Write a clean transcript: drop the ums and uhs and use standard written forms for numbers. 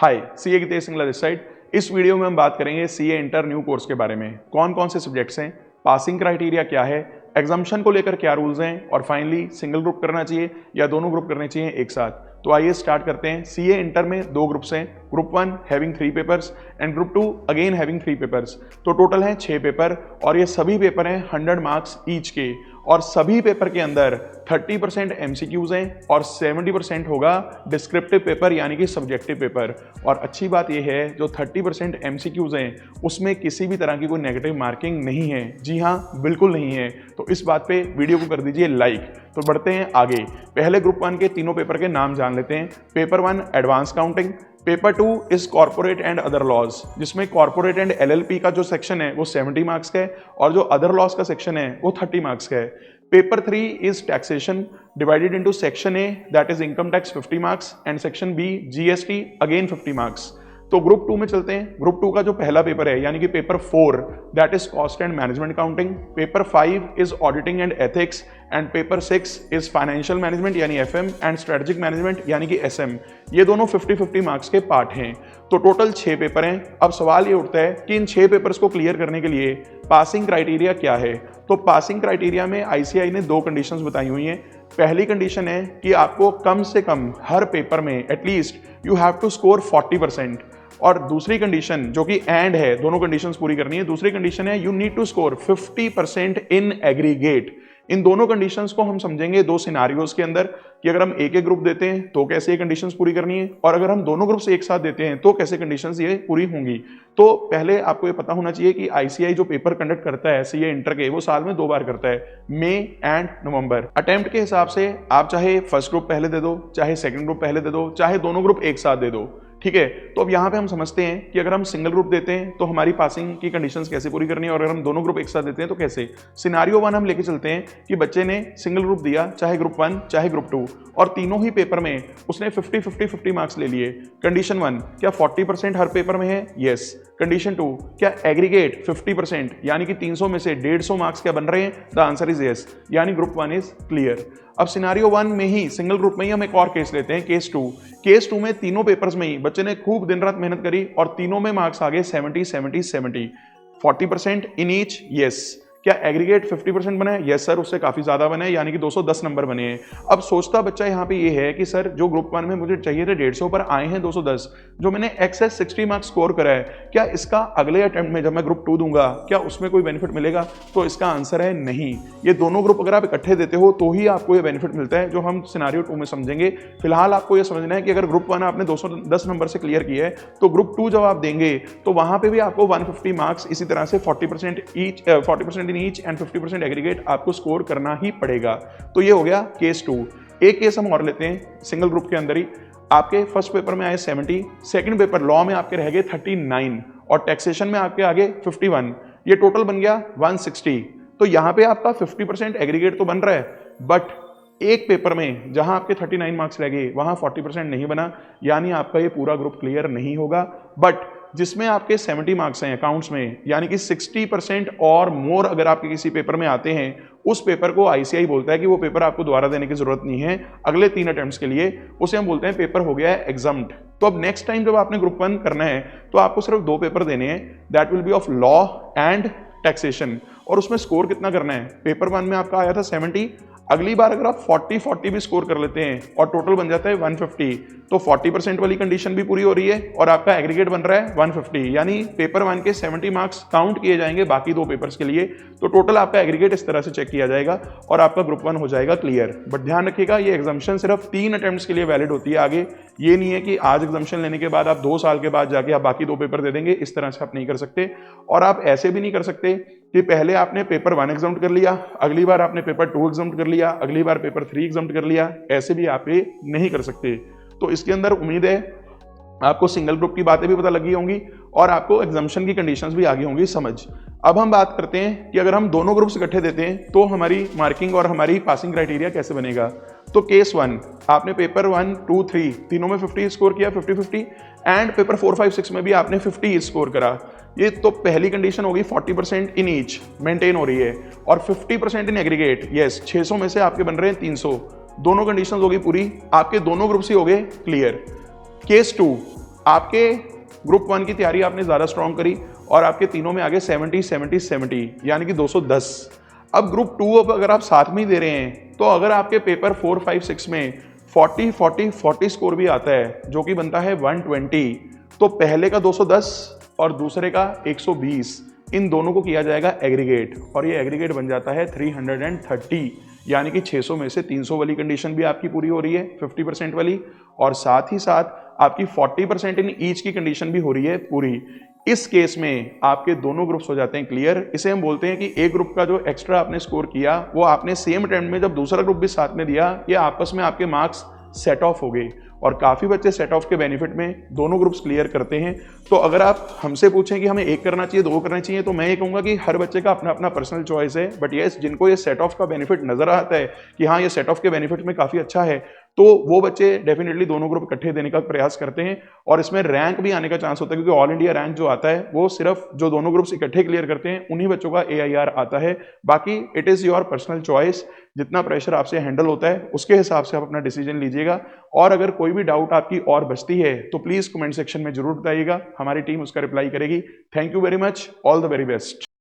Hi, CA Gitesh Singla this side. इस video में हम बात करेंगे सीए इंटर न्यू कोर्स के बारे में। कौन कौन से सब्जेक्ट्स हैं, पासिंग क्राइटेरिया क्या है, एग्जाम्पशन को लेकर क्या रूल्स हैं और फाइनली सिंगल ग्रुप करना चाहिए या दोनों ग्रुप करने चाहिए एक साथ। तो आइए स्टार्ट करते हैं। सीए इंटर में दो ग्रुप्स हैं, group 1 having 3 papers and group 2 again having 3 papers. तो टोटल हैं 6 पेपर और ये सभी पेपर हैं 100 मार्क्स ईच के और सभी पेपर के अंदर 30% एमसीक्यूज हैं और 70% होगा डिस्क्रिप्टिव पेपर यानी कि सब्जेक्टिव पेपर। और अच्छी बात यह है जो 30% एमसीक्यूज हैं उसमें किसी भी तरह की कोई नेगेटिव मार्किंग नहीं है। जी हाँ, बिल्कुल नहीं है। तो इस बात पे वीडियो को कर दीजिए लाइक। तो बढ़ते हैं आगे। पहले ग्रुप 1 के तीनों पेपर के नाम जान लेते हैं। Paper 1 advanced accounting, paper 2 is corporate and other laws, जिसमें कॉर्पोरेट एंड एलएलपी का जो सेक्शन है वो 70 मार्क्स का है और जो अदर लॉज का सेक्शन है वो 30 मार्क्स का है। Paper 3 is taxation divided into section A that is income tax 50 marks and section B GST again 50 marks. तो ग्रुप 2 में चलते हैं। ग्रुप 2 का जो पहला पेपर है यानी कि paper 4 that is cost and management accounting, paper 5 is auditing and ethics and paper 6 is financial management यानी एफएम एंड स्ट्रेटेजिक मैनेजमेंट यानी कि एसएम। ये दोनों 50-50 मार्क्स के पार्ट हैं। तो टोटल 6 पेपर हैं। अब सवाल ये उठता है कि इन 6 पेपर्स को क्लियर करने के लिए पासिंग क्राइटेरिया क्या है। तो पासिंग क्राइटेरिया में आईसीएआई ने 2 कंडीशंस बताई हुई हैं। पहली कंडीशन है कि आपको कम से कम हर पेपर में at least you have to score 40%। और दूसरी कंडीशन जो कि एंड है, दोनों कंडीशंस पूरी करनी है। दूसरी कंडीशन है you need to score 50% in aggregate. इन दोनों कंडीशंस को हम समझेंगे 2 सिनारियोज के अंदर कि अगर हम एक एक ग्रुप देते हैं तो कैसे ये कंडीशंस पूरी करनी है और अगर हम दोनों ग्रुप्स एक साथ देते हैं तो कैसे कंडीशंस ये पूरी होंगी। तो पहले आपको ये पता होना चाहिए कि आईसीएआई जो पेपर कंडक्ट करता है सीए इंटर के, वो साल में 2 बार करता है, मई एंड नवंबर। अटेम्प्ट के हिसाब से आप चाहे फर्स्ट ग्रुप पहले दे दो, चाहे सेकंड ग्रुप पहले दे दो, चाहे दोनों ग्रुप एक साथ दे दो, ठीक है। तो अब यहाँ पे हम समझते हैं कि अगर हम सिंगल ग्रुप देते हैं तो हमारी पासिंग की कंडीशंस कैसे पूरी करनी है और अगर हम दोनों ग्रुप एक साथ देते हैं तो कैसे। सिनारियो 1 हम लेके चलते हैं कि बच्चे ने सिंगल ग्रुप दिया, चाहे ग्रुप 1 चाहे ग्रुप 2, और तीनों ही पेपर में उसने 50-50-50 मार्क्स ले लिए। कंडीशन 1, क्या 40% हर पेपर में है? यस। कंडीशन 2, क्या एग्रीगेट 50% यानी कि 300 में से 150 मार्क्स क्या बन रहे हैं? द आंसर इज यस, यानी ग्रुप 1 इज क्लियर। अब सिनारियो 1 में ही, सिंगल ग्रुप में ही हम एक और केस लेते हैं, केस 2। केस 2 में तीनों पेपर्स में ही बच्चे ने खूब दिन रात मेहनत करी और तीनों में मार्क्स आ गए 70-70-70। 40% इन ईच, यस। क्या एग्रीगेट 50% बना है? यस सर, उससे काफी ज्यादा बने, यानी कि 210 नंबर बने हैं। अब सोचता बच्चा यहाँ पे ये है कि सर जो ग्रुप 1 में मुझे चाहिए थे 150 पर आए हैं 210, जो मैंने एक्सेस 60 मार्क्स स्कोर करा है, क्या इसका अगले अटेम्प्ट में जब मैं ग्रुप 2 दूंगा क्या उसमें कोई बेनिफिट मिलेगा? तो इसका आंसर है नहीं। ये दोनों ग्रुप अगर आप इकट्ठे देते हो तो ही आपको ये बेनिफिट मिलता है, जो हम सिनारियो 2 में समझेंगे। फिलहाल आपको ये समझना है कि अगर ग्रुप 1 आपने 210 नंबर से क्लियर किया है तो ग्रुप 2 जब आप देंगे तो वहां पे भी आपको 150 मार्क्स इसी तरह से 40% इन ईच एंड 50% एग्रीगेट आपको स्कोर करना ही पड़ेगा। तो ये हो गया केस 2। एक केस हम और लेते हैं सिंगल ग्रुप के अंदर ही। आपके फर्स्ट पेपर में आए 70, सेकंड पेपर लॉ में आपके रह गए 39 और टैक्सेशन में आपके आगे 51। ये टोटल बन गया 160। तो यहां पे आपका 50% एग्रीगेट तो बन रहा है, बट एक पेपर में जहां आपके 39 मार्क्स रह गए वहां 40% नहीं बना, यानी आपका ये पूरा ग्रुप क्लियर नहीं होगा। बट जिसमें आपके 70 मार्क्स हैं अकाउंट्स में, यानी कि 60% और मोर अगर आपके किसी पेपर में आते हैं, उस पेपर को आईसीएआई बोलता है कि वो पेपर आपको दोबारा देने की जरूरत नहीं है अगले 3 अटेम्प्ट्स के लिए। उसे हम बोलते हैं पेपर हो गया है एग्जम्प्ट। तो अब नेक्स्ट टाइम जब आपने ग्रुप 1 करना है तो आपको सिर्फ 2 पेपर देने हैं, that will be of law and taxation. और उसमें स्कोर कितना करना है? पेपर 1 में आपका आया था 70, अगली बार अगर आप 40-40 भी स्कोर कर लेते हैं और टोटल बन जाता है 150, तो 40% वाली कंडीशन भी पूरी हो रही है और आपका एग्रीगेट बन रहा है 150, यानी पेपर 1 के 70 मार्क्स काउंट किए जाएंगे बाकी 2 पेपर्स के लिए। तो टोटल आपका एग्रीगेट इस तरह से चेक किया जाएगा और आपका ग्रुप 1 हो जाएगा क्लियर। बट ध्यान रखिएगा ये एग्जाम्पशन सिर्फ 3 अटेम्प्ट्स के लिए वैलिड होती है। आगे ये नहीं है कि आज एग्जाम्पशन लेने के बाद आप 2 साल के बाद जाके आप बाकी 2 पेपर दे देंगे, इस तरह से आप नहीं कर सकते। और आप ऐसे भी नहीं कर सकते कि पहले आपने पेपर 1 एग्जाम्प्ट कर लिया, अगली बार आपने पेपर 2 एग्जाम्प्ट कर लिया, अगली बार पेपर 3 एग्जाम्प्ट कर लिया, ऐसे भी आप ये नहीं कर सकते। तो इसके अंदर उम्मीद है आपको सिंगल ग्रुप की बातें भी पता लगी होंगी और आपको एग्जाम्पशन की कंडीशंस भी आ गई होंगी समझ। अब हम बात करते हैं कि अगर हम दोनों ग्रुप्स इकट्ठे देते हैं तो हमारी मार्किंग और हमारी पासिंग क्राइटेरिया कैसे बनेगा। तो केस 1, आपने पेपर 1, 2, 3 तीनों में 50 स्कोर किया, 50-50, एंड पेपर 4, 5, 6 में भी आपने 50 स्कोर करा। ये तो पहली कंडीशन होगी 40% इन ईच मेंटेन हो रही है और 50% इन एग्रीगेट। यस, 600 में से आपके बन रहे हैं 300। दोनों कंडीशंस होगी पूरी, आपके दोनों ग्रुप्स ही हो गए क्लियर। केस 2, आपके ग्रुप 1 की तैयारी आपने ज़्यादा स्ट्रॉन्ग करी और आपके तीनों में आगे 70 70 70 यानी कि 210। अब ग्रुप 2 अब अगर आप साथ में ही दे रहे हैं तो अगर आपके पेपर 4 5 6 में 40 40 40 स्कोर भी आता है जो कि बनता है 120, तो पहले का 210 और दूसरे का 120, इन दोनों को किया जाएगा एग्रीगेट और ये एग्रीगेट बन जाता है 330, यानी कि 600 में से 300 वाली कंडीशन भी आपकी पूरी हो रही है 50% वाली, और साथ ही साथ आपकी 40% इन ईच की कंडीशन भी हो रही है पूरी। इस केस में आपके दोनों ग्रुप्स हो जाते हैं क्लियर। इसे हम बोलते हैं कि एक ग्रुप का जो एक्स्ट्रा आपने स्कोर किया वो आपने सेम अटेम्प्ट में जब दूसरा ग्रुप भी साथ में दिया, ये आपस में आपके मार्क्स सेट ऑफ हो गए और काफ़ी बच्चे सेट ऑफ के बेनिफिट में दोनों ग्रुप्स क्लियर करते हैं। तो अगर आप हमसे पूछें कि हमें एक करना चाहिए, दो करना चाहिए, तो मैं ये कहूँगा कि हर बच्चे का अपना अपना पर्सनल चॉइस है। बट येस, जिनको ये सेट ऑफ का बेनिफिट नजर आता है कि हाँ ये सेट ऑफ के बेनिफिट में काफ़ी अच्छा है, तो वो बच्चे डेफिनेटली दोनों ग्रुप इकट्ठे देने का प्रयास करते हैं और इसमें रैंक भी आने का चांस होता है, क्योंकि ऑल इंडिया रैंक जो आता है वो सिर्फ जो दोनों ग्रुप्स इकट्ठे क्लियर करते हैं उन्हीं बच्चों का AIR आता है। बाकी it is your personal choice, जितना प्रेशर आपसे हैंडल होता है उसके हिसाब से आप अपना डिसीजन लीजिएगा। और अगर कोई भी डाउट आपकी और बचती है तो प्लीज़ कमेंट सेक्शन में जरूर बताइएगा, हमारी टीम उसका रिप्लाई करेगी। Thank you very much, all the very best.